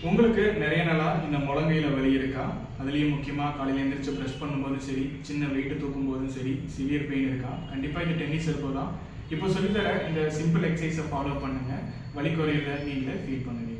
உங்களுக்கு நிறைய நாளா இந்த முழங்கையில வலி இருக்கா? அதுலயும் முக்கியமா காலையில எந்திரிச்சு பிரஷ் பண்ணும்போதும் சரி, சின்ன வெயிட் தூக்கும் போதும் சரி, சிவியர் பெயின் இருக்கா? கண்டிப்பா இது டென்னிஸ் எல்போ தான். இப்போ சொல்லித்தர இந்த சிம்பிள் எக்ஸசைஸை ஃபாலோ பண்ணுங்க. வலி குறையிறத நீங்களே ஃபீல் பண்ணுவீங்க.